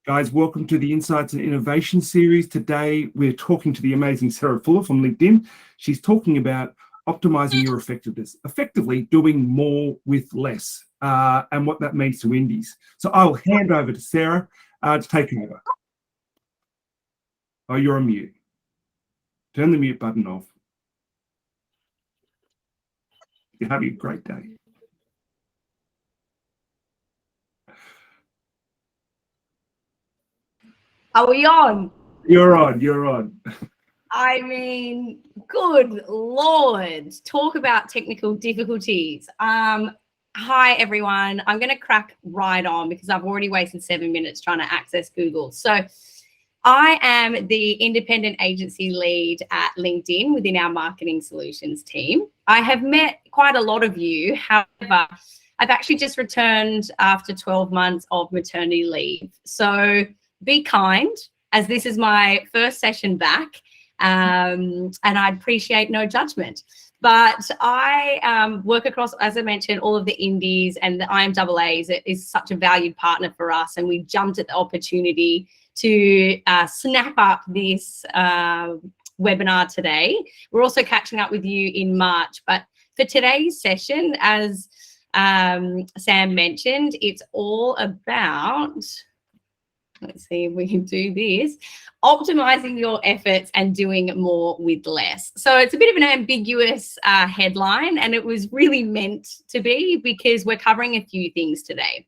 Guys, welcome to the Insights and Innovation series. Today, we're talking to the amazing Sarah Fuller from LinkedIn. She's talking about optimizing your effectiveness, effectively doing more with less, and what that means to indies. So I'll hand over to Sarah to take over. Oh, you're on mute. Turn the mute button off. You're having a great day. Are we on? You're on. I mean, good Lord. Talk about technical difficulties. Hi, everyone. I'm going to crack right on because I've already wasted 7 minutes trying to access Google. So I am the independent agency lead at LinkedIn within our marketing solutions team. I have met quite a lot of you. However, I've actually just returned after 12 months of maternity leave. So be kind, as this is my first session back, and I appreciate no judgment. But I work across, as I mentioned, all of the indies and the IMAAs. It is such a valued partner for us, and we jumped at the opportunity to snap up this webinar today. We're also catching up with you in March, but for today's session, as Sam mentioned, it's all about, let's see if we can do this, optimizing your efforts and doing more with less. So it's a bit of an ambiguous headline, and it was really meant to be because we're covering a few things today.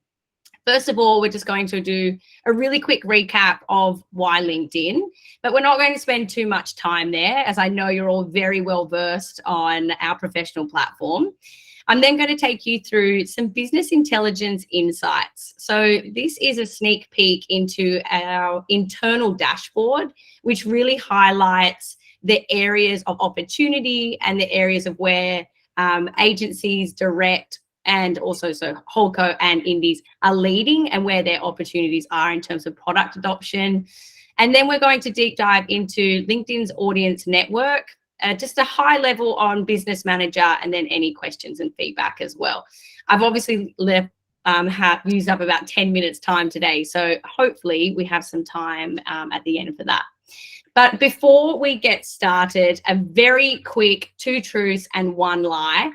First of all, we're just going to do a really quick recap of why LinkedIn, but we're not going to spend too much time there, as I know you're all very well versed on our professional platform. I'm then going to take you through some business intelligence insights. So this is a sneak peek into our internal dashboard, which really highlights the areas of opportunity and the areas of where agencies, direct, and also so Holdco and indies are leading and where their opportunities are in terms of product adoption. And then we're going to deep dive into LinkedIn's audience network, just a high level on Business Manager, and then any questions and feedback as well. I've obviously used up about 10 minutes time today, so hopefully we have some time at the end for that. But before we get started, a very quick 2 truths and 1 lie.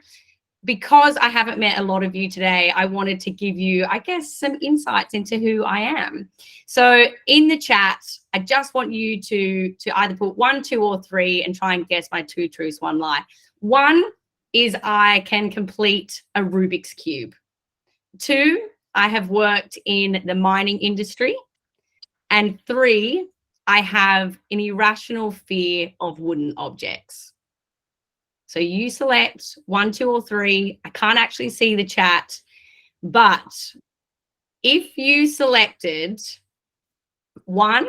Because I haven't met a lot of you today, I wanted to give you, I guess, some insights into who I am. So in the chat, I just want you to either put 1, 2, or 3 and try and guess my 2 truths, 1 lie. 1 is I can complete a Rubik's Cube. 2, I have worked in the mining industry. And 3, I have an irrational fear of wooden objects. So you select 1, 2, or 3. I can't actually see the chat, but if you selected 1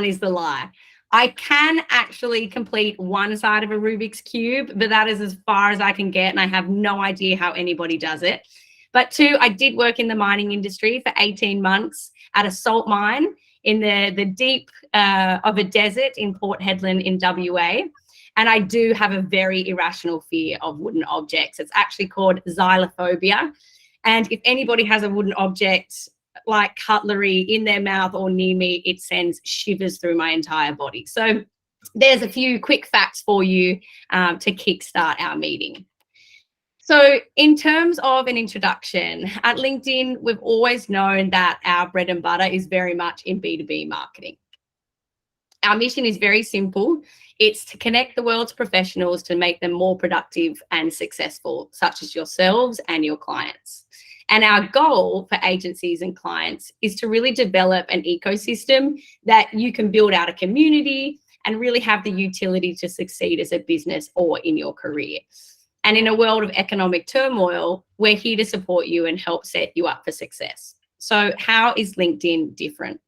is the lie. I can actually complete one side of a Rubik's Cube, but that is as far as I can get, and I have no idea how anybody does it. But 2, I did work in the mining industry for 18 months at a salt mine in the deep of a desert in Port Hedland in WA. And I do have a very irrational fear of wooden objects. It's actually called xylophobia. And if anybody has a wooden object like cutlery in their mouth or near me, it sends shivers through my entire body. So there's a few quick facts for you to kickstart our meeting. So in terms of an introduction, at LinkedIn, we've always known that our bread and butter is very much in B2B marketing. Our mission is very simple. It's to connect the world's professionals to make them more productive and successful, such as yourselves and your clients. And our goal for agencies and clients is to really develop an ecosystem that you can build out a community and really have the utility to succeed as a business or in your career. And in a world of economic turmoil, we're here to support you and help set you up for success. So how is LinkedIn different?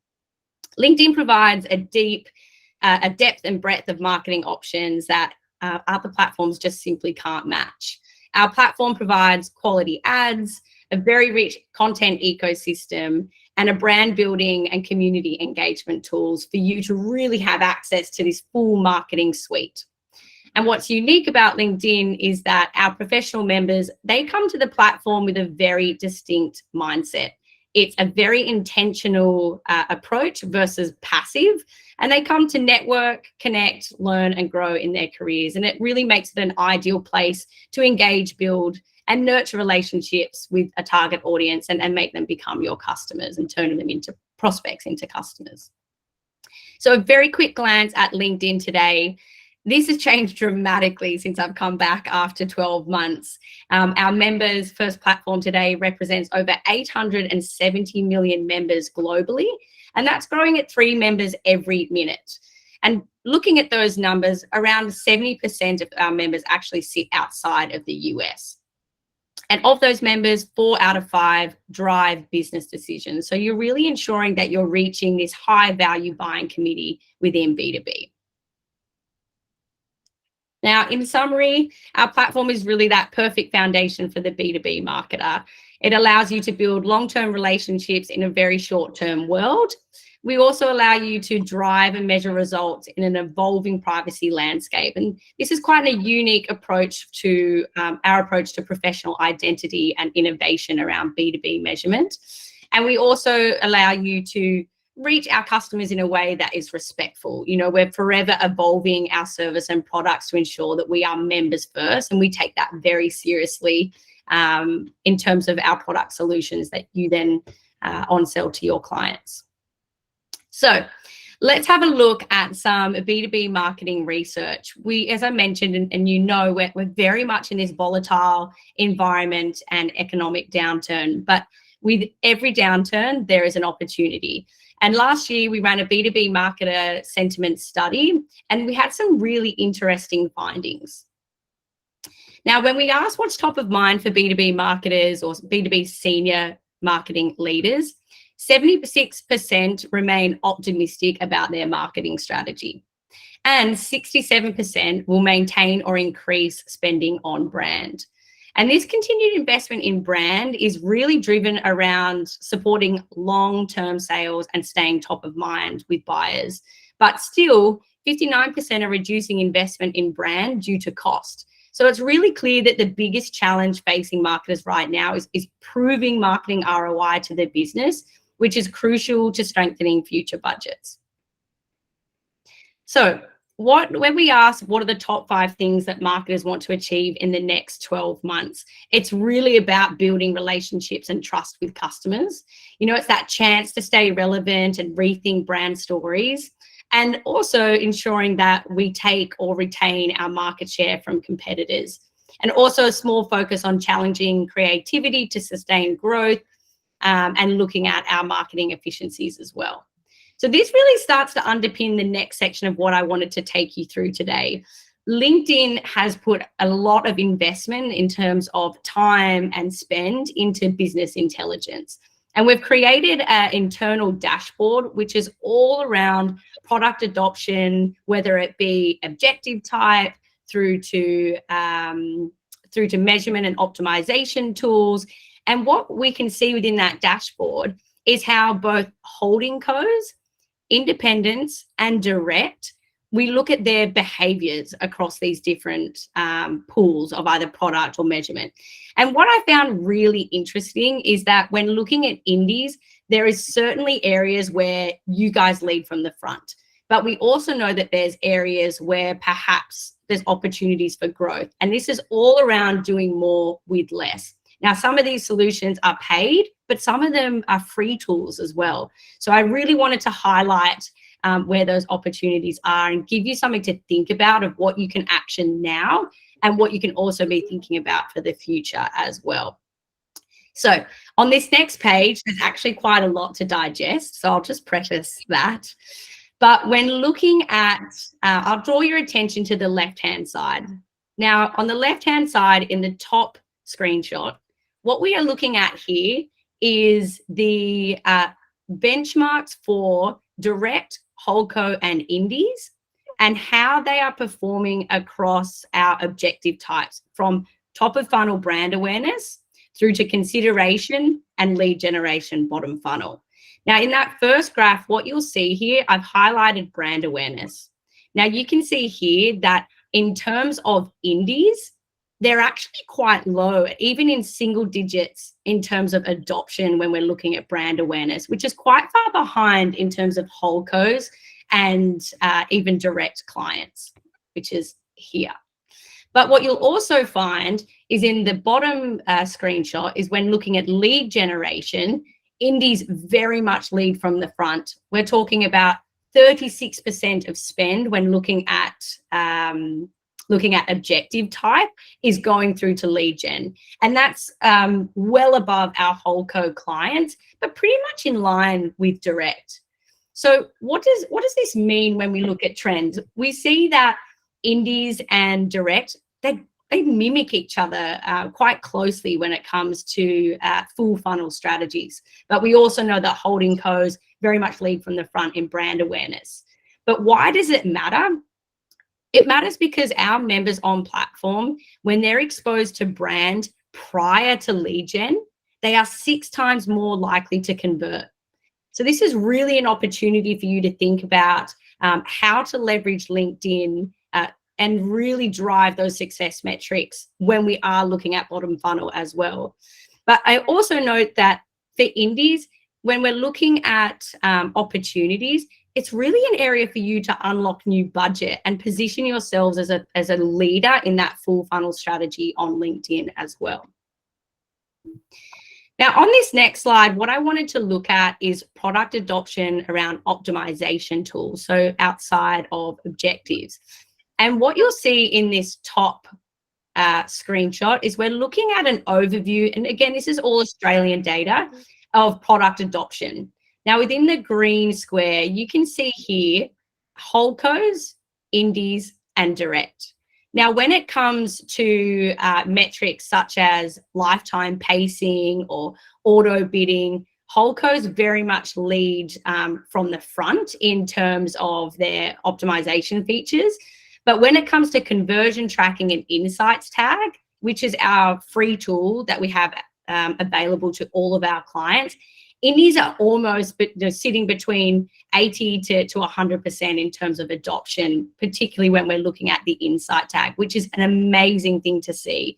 LinkedIn provides a depth and breadth of marketing options that other platforms just simply can't match. Our platform provides quality ads, a very rich content ecosystem, and a brand building and community engagement tools for you to really have access to this full marketing suite. And what's unique about LinkedIn is that our professional members, they come to the platform with a very distinct mindset. It's a very intentional approach versus passive. And they come to network, connect, learn, and grow in their careers. And it really makes it an ideal place to engage, build, and nurture relationships with a target audience and make them become your customers and turn them into prospects, into customers. So a very quick glance at LinkedIn today. This has changed dramatically since I've come back after 12 months. Our members' first platform today represents over 870 million members globally, and that's growing at 3 members every minute. And looking at those numbers, around 70% of our members actually sit outside of the US. And of those members, 4 out of 5 drive business decisions. So you're really ensuring that you're reaching this high value buying committee within B2B. Now, in summary, our platform is really that perfect foundation for the B2B marketer. It allows you to build long-term relationships in a very short-term world. We also allow you to drive and measure results in an evolving privacy landscape. And this is quite a unique approach to our approach to professional identity and innovation around B2B measurement. And we also allow you to reach our customers in a way that is respectful. You know, we're forever evolving our service and products to ensure that we are members first, and we take that very seriously in terms of our product solutions that you then on-sell to your clients. So let's have a look at some B2B marketing research. We, as I mentioned, and you know, we're very much in this volatile environment and economic downturn, but with every downturn, there is an opportunity. And last year, we ran a B2B marketer sentiment study, and we had some really interesting findings. Now, when we asked what's top of mind for B2B marketers or B2B senior marketing leaders, 76% remain optimistic about their marketing strategy, and 67% will maintain or increase spending on brand. And this continued investment in brand is really driven around supporting long-term sales and staying top of mind with buyers. But still, 59% are reducing investment in brand due to cost. So it's really clear that the biggest challenge facing marketers right now is proving marketing ROI to their business, which is crucial to strengthening future budgets. So when we ask what are the top 5 things that marketers want to achieve in the next 12 months, it's really about building relationships and trust with customers. You know, it's that chance to stay relevant and rethink brand stories, and also ensuring that we take or retain our market share from competitors. And also a small focus on challenging creativity to sustain growth, and looking at our marketing efficiencies as well. So this really starts to underpin the next section of what I wanted to take you through today. LinkedIn has put a lot of investment in terms of time and spend into business intelligence. And we've created an internal dashboard, which is all around product adoption, whether it be objective type through to measurement and optimization tools. And what we can see within that dashboard is how both holding codes, independents, and direct, we look at their behaviors across these different pools of either product or measurement. And what I found really interesting is that when looking at indies, there is certainly areas where you guys lead from the front. But we also know that there's areas where perhaps there's opportunities for growth. And this is all around doing more with less. Now, some of these solutions are paid, but some of them are free tools as well. So I really wanted to highlight where those opportunities are and give you something to think about of what you can action now and what you can also be thinking about for the future as well. So on this next page, there's actually quite a lot to digest. So I'll just preface that. But when looking at, I'll draw your attention to the left-hand side. Now, on the left-hand side in the top screenshot, what we are looking at here is the benchmarks for direct, holdco, and indies and how they are performing across our objective types from top of funnel brand awareness through to consideration and lead generation bottom funnel. Now, in that first graph, what you'll see here, I've highlighted brand awareness. Now, you can see here that in terms of indies, they're actually quite low, even in single digits in terms of adoption when we're looking at brand awareness, which is quite far behind in terms of holdcos and even direct clients, which is here. But what you'll also find is in the bottom screenshot is when looking at lead generation, indies very much lead from the front. We're talking about 36% of spend when looking at objective type is going through to lead gen. And that's well above our holdco clients, but pretty much in line with direct. So what does this mean when we look at trends? We see that indies and direct, they mimic each other quite closely when it comes to full funnel strategies. But we also know that holding co's very much lead from the front in brand awareness. But why does it matter? It matters because our members on platform, when they're exposed to brand prior to lead gen, they are 6 times more likely to convert. So this is really an opportunity for you to think about how to leverage LinkedIn and really drive those success metrics when we are looking at bottom funnel as well. But I also note that for indies, when we're looking at opportunities, it's really an area for you to unlock new budget and position yourselves as a leader in that full funnel strategy on LinkedIn as well. Now, on this next slide, what I wanted to look at is product adoption around optimization tools, so outside of objectives. And what you'll see in this top screenshot is we're looking at an overview, and again, this is all Australian data, of product adoption. Now, within the green square, you can see here holdcos, indies, and direct. Now, when it comes to metrics such as lifetime pacing or auto bidding, holdcos very much lead from the front in terms of their optimization features. But when it comes to conversion tracking and insights tag, which is our free tool that we have available to all of our clients, indies are almost sitting between 80 to 100% in terms of adoption, particularly when we're looking at the insight tag, which is an amazing thing to see.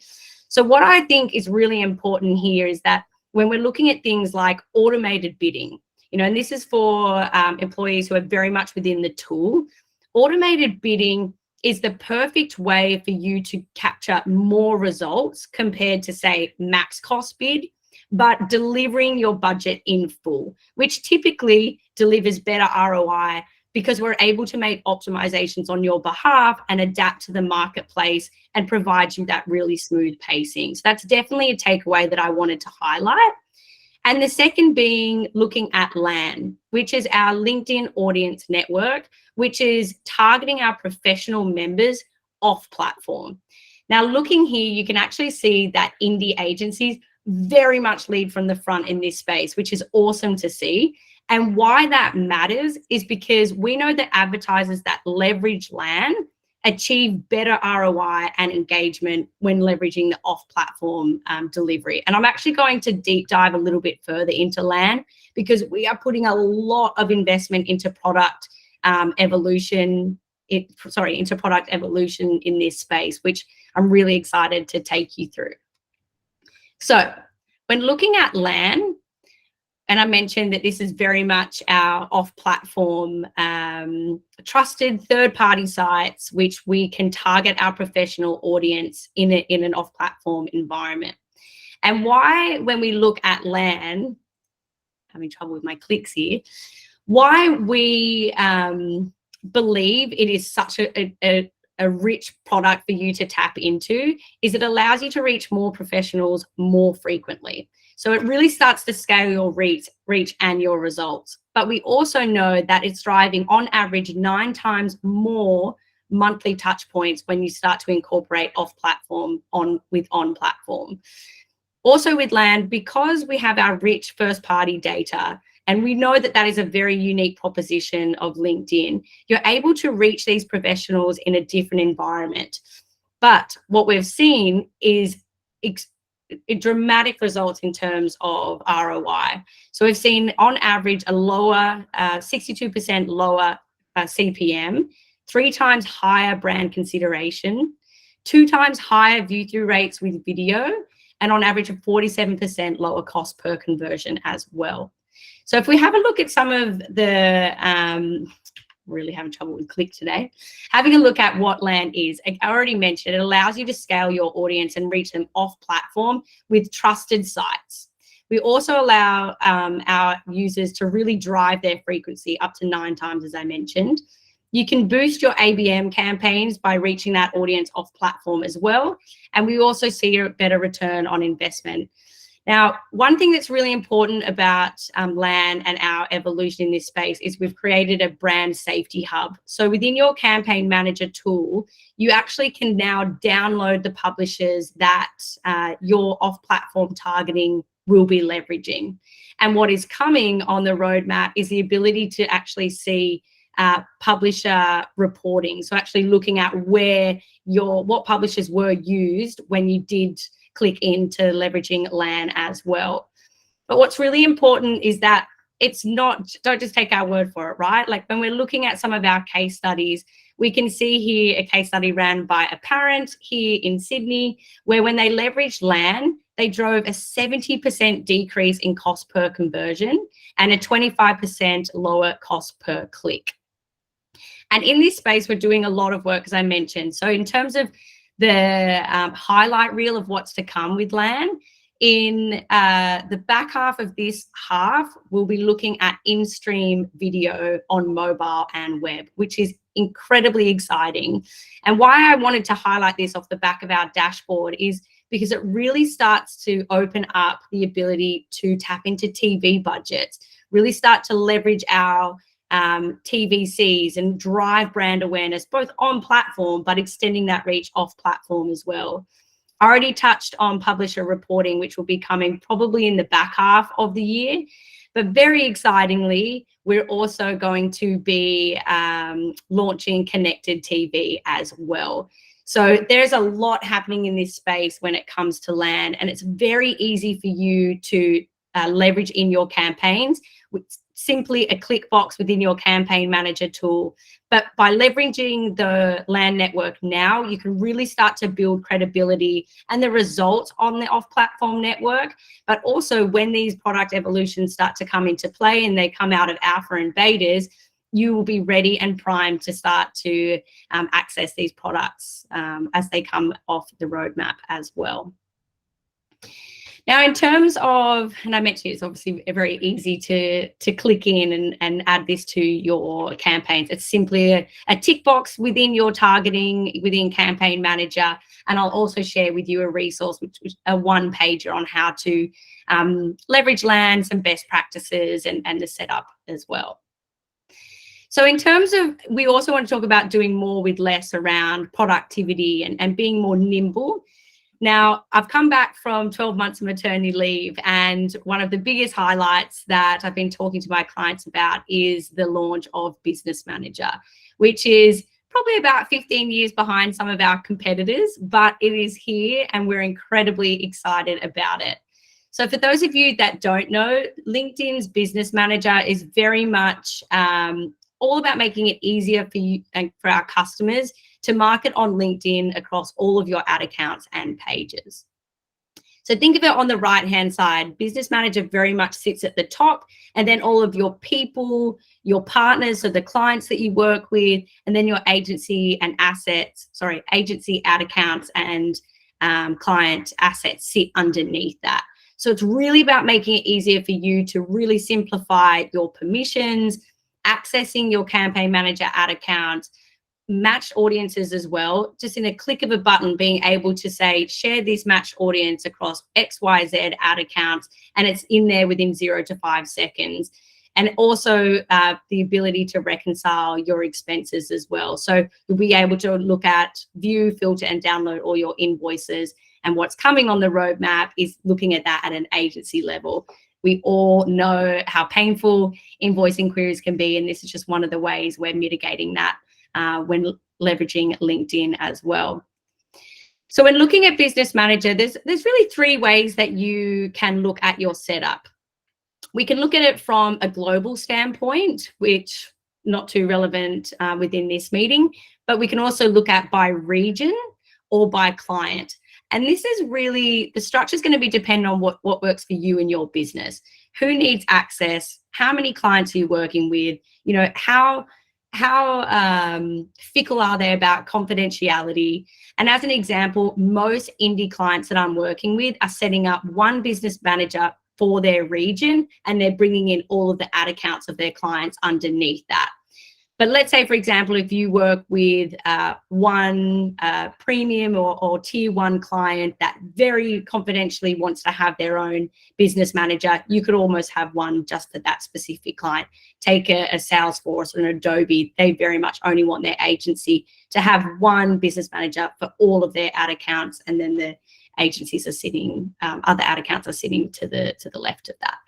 So what I think is really important here is that when we're looking at things like automated bidding, and this is for employees who are very much within the tool, automated bidding is the perfect way for you to capture more results compared to, say, max cost bid, but delivering your budget in full, which typically delivers better ROI because we're able to make optimizations on your behalf and adapt to the marketplace and provide you that really smooth pacing. So that's definitely a takeaway that I wanted to highlight. And the second being looking at LAN, which is our LinkedIn audience network, which is targeting our professional members off platform. Now, looking here, you can actually see that indie agencies very much lead from the front in this space, which is awesome to see. And why that matters is because we know that advertisers that leverage LAN achieve better ROI and engagement when leveraging the off-platform delivery. And I'm actually going to deep dive a little bit further into LAN because we are putting a lot of investment into product evolution in this space, which I'm really excited to take you through. So when looking at LAN, and I mentioned that this is very much our off-platform trusted third-party sites, which we can target our professional audience in an off-platform environment. And why, when we look at LAN, having trouble with my clicks here, why we believe it is such a rich product for you to tap into is it allows you to reach more professionals more frequently. So it really starts to scale your reach and your results. But we also know that it's driving on average 9 times more monthly touch points when you start to incorporate off-platform with on-platform. Also with LAN, because we have our rich first-party data, and we know that that is a very unique proposition of LinkedIn, you're able to reach these professionals in a different environment. But what we've seen is dramatic results in terms of ROI. So we've seen on average a lower, 62% lower CPM, 3 times higher brand consideration, 2 times higher view through rates with video, and on average a 47% lower cost per conversion as well. So if we have a look at some of the really having trouble with click today. Having a look at what LAN is, I already mentioned, it allows you to scale your audience and reach them off platform with trusted sites. We also allow our users to really drive their frequency up to 9 times, as I mentioned. You can boost your ABM campaigns by reaching that audience off platform as well. And we also see a better return on investment. Now, one thing that's really important about LAN and our evolution in this space is we've created a brand safety hub. So within your campaign manager tool, you actually can now download the publishers that your off-platform targeting will be leveraging. And what is coming on the roadmap is the ability to actually see publisher reporting. So actually looking at what publishers were used when you did click into leveraging LAN as well. But what's really important is that it's not, don't just take our word for it, right? Like when we're looking at some of our case studies, we can see here a case study ran by a parent here in Sydney, where when they leveraged LAN, they drove a 70% decrease in cost per conversion and a 25% lower cost per click. And in this space, we're doing a lot of work, as I mentioned. So in terms of the highlight reel of what's to come with LAN, in the back half of this half, we'll be looking at in-stream video on mobile and web, which is incredibly exciting. And why I wanted to highlight this off the back of our dashboard is because it really starts to open up the ability to tap into TV budgets, really start to leverage our TVCs and drive brand awareness, both on platform, but extending that reach off platform as well. I already touched on publisher reporting, which will be coming probably in the back half of the year. But very excitingly, we're also going to be launching connected TV as well. So there's a lot happening in this space when it comes to LAN, and it's very easy for you to leverage in your campaigns with simply a click box within your campaign manager tool. But by leveraging the LAN network now, you can really start to build credibility and the results on the off-platform network. But also when these product evolutions start to come into play and they come out of alpha and betas, you will be ready and primed to start to access these products as they come off the roadmap as well. Now, in terms of, and I mentioned it's obviously very easy to click in and add this to your campaigns. It's simply a tick box within your targeting, within Campaign Manager. And I'll also share with you a resource, which is a one-pager on how to leverage LAN, some best practices and the setup as well. So in terms of, we also want to talk about doing more with less around productivity and being more nimble. Now, I've come back from 12 months of maternity leave, and one of the biggest highlights that I've been talking to my clients about is the launch of Business Manager, which is probably about 15 years behind some of our competitors, but it is here and we're incredibly excited about it. So for those of you that don't know, LinkedIn's Business Manager is very much all about making it easier for you and for our customers to market on LinkedIn across all of your ad accounts and pages. So think of it on the right-hand side. Business Manager very much sits at the top, and then all of your people, your partners, so the clients that you work with, and then your agency and assets, agency ad accounts and client assets sit underneath that. So it's really about making it easier for you to really simplify your permissions, accessing your Campaign Manager ad accounts, matched audiences as well, just in a click of a button, being able to say, share this matched audience across XYZ ad accounts, and it's in there within 0 to 5 seconds. And also the ability to reconcile your expenses as well. So you'll be able to look at, view, filter, and download all your invoices. And what's coming on the roadmap is looking at that at an agency level. We all know how painful invoicing queries can be, and this is just one of the ways we're mitigating that when leveraging LinkedIn as well. So when looking at Business Manager, there's really 3 ways that you can look at your setup. We can look at it from a global standpoint, which not too relevant within this meeting, but we can also look at by region or by client. And this is really, the structure is going to be dependent on what works for you and your business. Who needs access? How many clients are you working with? You know, how fickle are they about confidentiality? And as an example, most indie clients that I'm working with are setting up one business manager for their region, and they're bringing in all of the ad accounts of their clients underneath that. But let's say, for example, if you work with one premium or tier one client that very confidentially wants to have their own business manager, you could almost have one just for that specific client. Take a Salesforce or an Adobe. They very much only want their agency to have one business manager for all of their ad accounts, and then the agencies are sitting, other ad accounts are sitting to the left of that.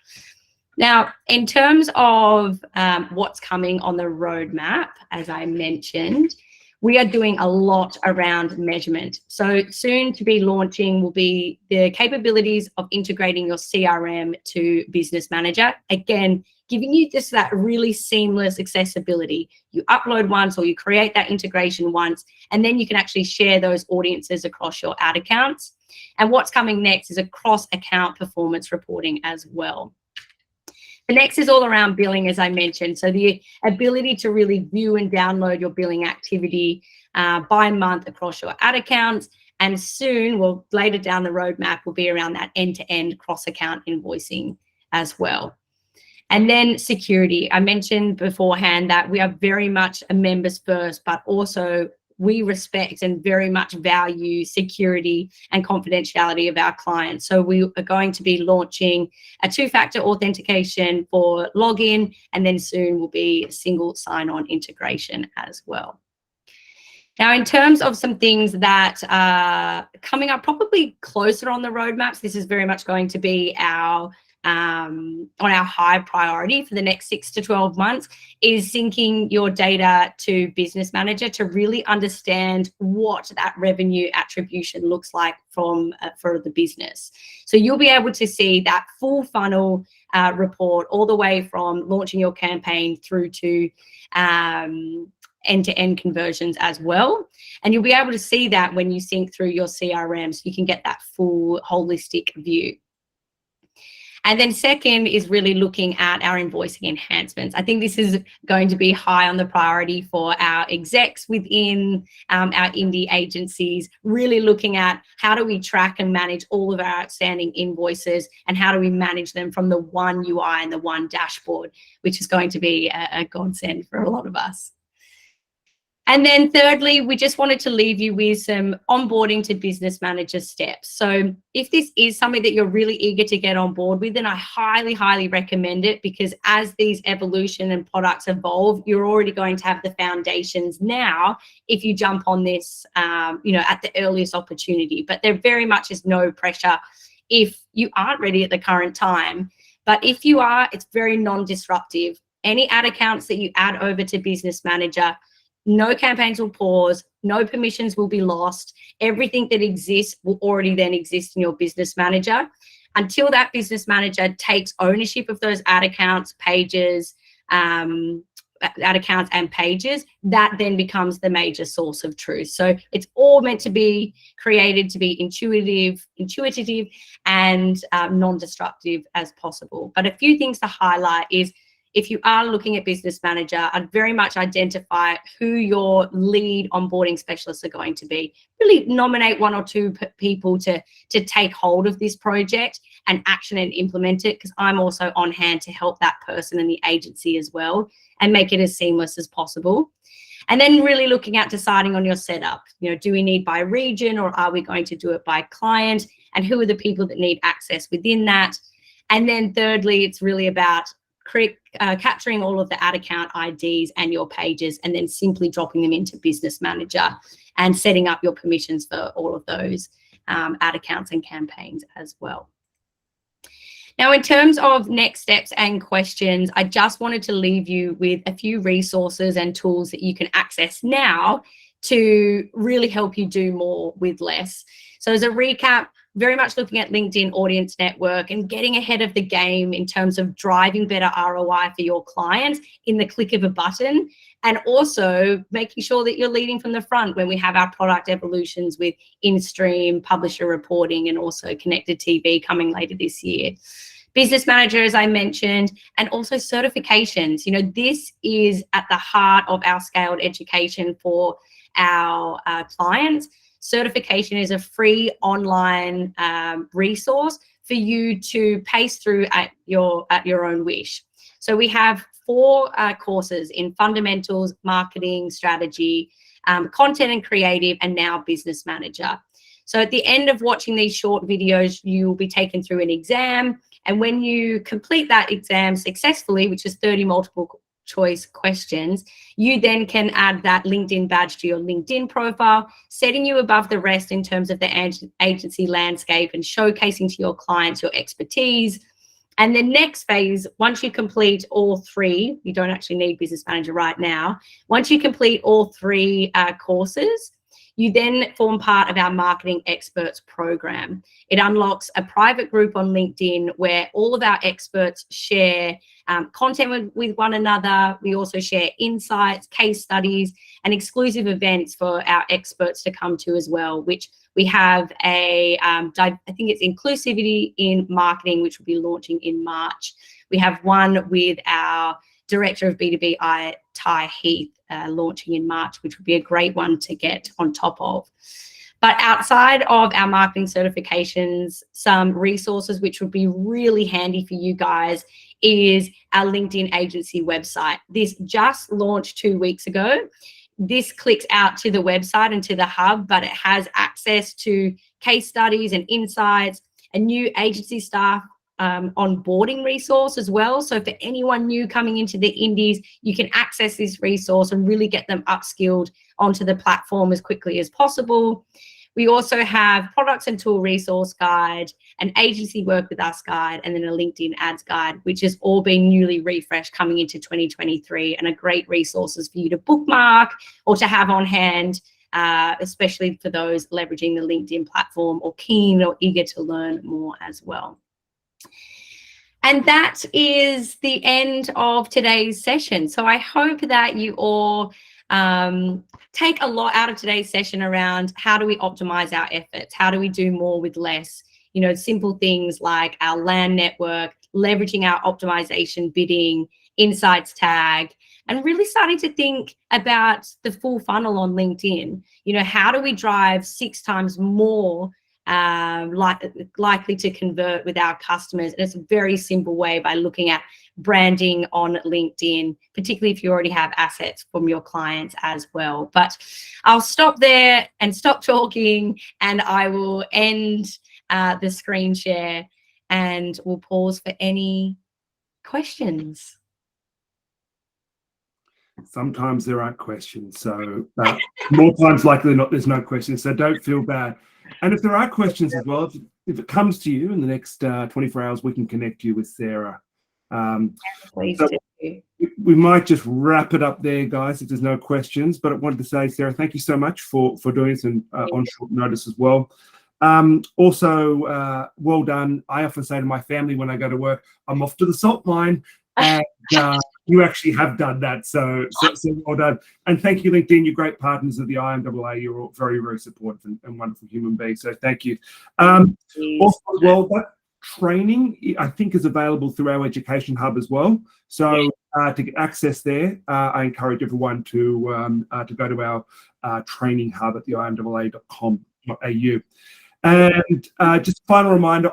Now, in terms of what's coming on the roadmap, as I mentioned, we are doing a lot around measurement. So soon to be launching will be the capabilities of integrating your CRM to Business Manager. Again, giving you just that really seamless accessibility. You upload once or you create that integration once, and then you can actually share those audiences across your ad accounts. And what's coming next is a cross-account performance reporting as well. The next is all around billing, as I mentioned. So the ability to really view and download your billing activity by month across your ad accounts. And soon, well, later down the roadmap will be around that end-to-end cross-account invoicing as well. And then security. I mentioned beforehand that we are very much a members first, but also we respect and very much value security and confidentiality of our clients. So we are going to be launching a two-factor authentication for login, and then soon will be a single sign-on integration as well. Now, in terms of some things that are coming up probably closer on the roadmaps, this is very much going to be our on our high priority for the next 6 to 12 months, is syncing your data to Business Manager to really understand what that revenue attribution looks like from for the business. So you'll be able to see that full funnel report all the way from launching your campaign through to end-to-end conversions as well. And you'll be able to see that when you sync through your CRM, so you can get that full holistic view. And then second is really looking at our invoicing enhancements. I think this is going to be high on the priority for our execs within our indie agencies, really looking at how do we track and manage all of our outstanding invoices, and how do we manage them from the one UI and the one dashboard, which is going to be a godsend for a lot of us. And then thirdly, we just wanted to leave you with some onboarding to Business Manager steps. So if this is something that you're really eager to get on board with, then I highly, highly recommend it, because as these evolution and products evolve, you're already going to have the foundations now if you jump on this, at the earliest opportunity. But there very much is no pressure if you aren't ready at the current time. But if you are, it's very non-disruptive. Any ad accounts that you add over to Business Manager, no campaigns will pause, no permissions will be lost. Everything that exists will already then exist in your Business Manager. Until that Business Manager takes ownership of those ad accounts, pages, that then becomes the major source of truth. So it's all meant to be created to be intuitive and non-destructive as possible. But a few things to highlight is, if you are looking at Business Manager, I'd very much identify who your lead onboarding specialists are going to be. Really nominate 1 or 2 people to take hold of this project and action and implement it, because I'm also on hand to help that person and the agency as well, and make it as seamless as possible. And then really looking at deciding on your setup. Do we need by region, or are we going to do it by client? And who are the people that need access within that? And then thirdly, it's really about capturing all of the ad account IDs and your pages, and then simply dropping them into Business Manager and setting up your permissions for all of those ad accounts and campaigns as well. Now, in terms of next steps and questions, I just wanted to leave you with a few resources and tools that you can access now to really help you do more with less. So as a recap, very much looking at LinkedIn audience network and getting ahead of the game in terms of driving better ROI for your clients in the click of a button, and also making sure that you're leading from the front when we have our product evolutions with in-stream publisher reporting and also connected TV coming later this year. Business manager, as I mentioned, and also certifications. You know, this is at the heart of our scaled education for our clients. Certification is a free online resource for you to pace through at your own wish. So we have 4 courses in fundamentals, marketing, strategy, content and creative, and now business manager. So at the end of watching these short videos, you will be taken through an exam. And when you complete that exam successfully, which is 30 multiple choice questions, you then can add that LinkedIn badge to your LinkedIn profile, setting you above the rest in terms of the agency landscape and showcasing to your clients your expertise. And the next phase, once you complete all 3, you don't actually need business manager right now. Once you complete all 3 courses, you then form part of our marketing experts program. It unlocks a private group on LinkedIn where all of our experts share content with one another. We also share insights, case studies, and exclusive events for our experts to come to as well, which we have I think it's inclusivity in marketing, which will be launching in March. We have one with our Director of B2B, Ty Heath, launching in March, which would be a great one to get on top of. But outside of our marketing certifications, some resources which would be really handy for you guys is our LinkedIn agency website. This just launched 2 weeks ago. This clicks out to the website and to the hub, but it has access to case studies and insights, a new agency staff onboarding resource as well. So for anyone new coming into the indies, you can access this resource and really get them upskilled onto the platform as quickly as possible. We also have products and tool resource guide, an agency work with us guide, and then a LinkedIn ads guide, which has all been newly refreshed coming into 2023, and are great resources for you to bookmark or to have on hand, especially for those leveraging the LinkedIn platform or keen or eager to learn more as well. And that is the end of today's session. So I hope that you all take a lot out of today's session around how do we optimize our efforts? How do we do more with less? You know, simple things like our LAN network, leveraging our optimization bidding, insights tag, and really starting to think about the full funnel on LinkedIn. You know, how do we drive 6 times more likely to convert with our customers? And it's a very simple way by looking at branding on LinkedIn, particularly if you already have assets from your clients as well. But I'll stop there and stop talking, and I will end the screen share, and we'll pause for any questions. Sometimes there aren't questions, so more times likely than not, there's no questions, so don't feel bad. And if there are questions as well, if it comes to you in the next 24 hours, we can connect you with Sarah. Please so do. We might just wrap it up there, guys, if there's no questions. But I wanted to say, Sarah, thank you so much for doing this and on short notice as well. Also, well done. I often say to my family when I go to work, I'm off to the salt mine. And you actually have done that, so well done. And thank you, LinkedIn. You're great partners of the IMAA. You're all very, very supportive and wonderful human beings. So thank you. Also, as well, that training I think is available through our education hub as well. So to get access there, I encourage everyone to go to our training hub at the imaa.com.au. And just a final reminder,